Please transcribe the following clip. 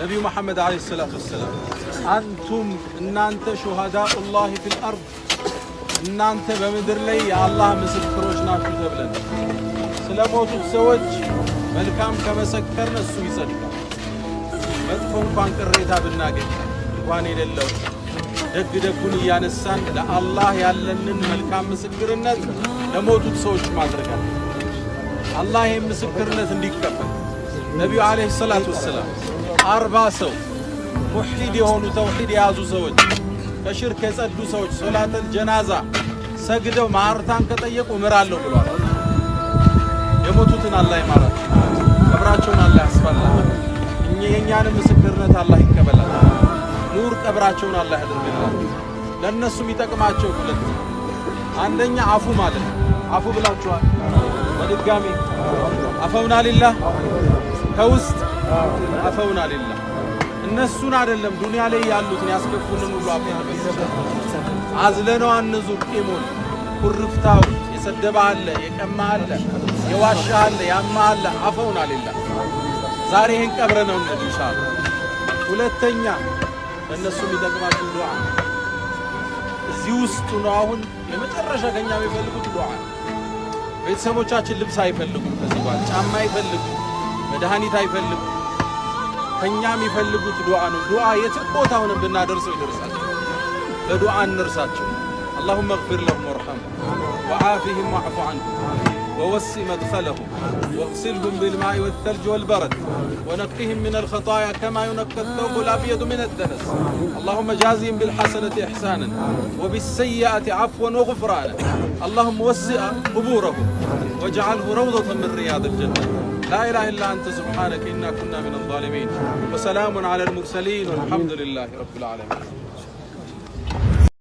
نبي محمد عليه الصلاة والسلام أنتم إن أنت شهداء الله في الأرض إن أنت بمدر لي يا الله مسكروش ناكو تبلن سلاموتو تسوج ملكام كما سكرنا السوي صدقا مدفون كان قريتا بالناقل واني لله دق دقون يانسان لله يالنن ملكام مسكرنت لموتو تسوج مادرقا الله يمسكرنت انديكفل نبي عليه الصلاة والسلام 40 ሰው ሙሂድ የሆኑ ተውሂድ የያዙ ሰዎች ከሽርክ የጸዱ ሰዎች ሶላተል ጀናዛ ሰግደው ማርታን ከጠየቁ ምራለሁ ብሏል። የሞቱትን አላህ ይማራል፣ ቀብራቸውን አላህ ያስፋላል። የኛን ምስክርነት አላህ ይቀበላል። ኑር ቀብራቸውን አላህ ያድርግላል። ለነሱ የሚጠቅማቸው ሁለት፣ አንደኛ አፉ ማለት አፉ ብላችኋል። በድጋሚ አፈውና ሊላህ ከውስጥ አፈውና ሊላህ እነሱን አይደለም ዱንያ ላይ ያሉትን ያስከፉልን ሁሉ አዝለነው አንዙር ቂሙን ኩርፍታው የሰደበ አለ የቀማ አለ የዋሻ አለ ያማ አለ አፈውና ሊላህ ዛሬ ይሄን ቀብረነው ኢንሻአላህ። ሁለተኛ እነሱ የሚጠቅማቸው ዱዓ እዚህ ውስጥ ነው። አሁን የመጨረሻ ከኛ የሚፈልጉት ዱዓ ቤተሰቦቻችን ልብስ አይፈልጉም፣ ከዚህ በኋላ ጫማ አይፈልጉም፣ መድኃኒት አይፈልጉም። ከኛም የሚፈልጉት ዱዓ ነው። ዱዓ የትም ቦታ ሆነን ብናደርሰው ይደርሳል። በዱዓ እንርሳቸው። اللهم اغفر لهم وارحمهم وعافهم واعف عنهم ووسع مدخلهم واغسلهم بالماء والثلج والبرد ونقهم من الخطايا كما ينقى الثوب الأبيض من الدنس. اللهم جازهم بالحسنة إحسانا وبالسيئة عفوا وغفرانا. اللهم وسع قبورهم واجعله روضة من رياض الجنة. لا إله إلا أنت سبحانك إنا كنا من الظالمين. وسلام على المرسلين والحمد لله رب العالمين.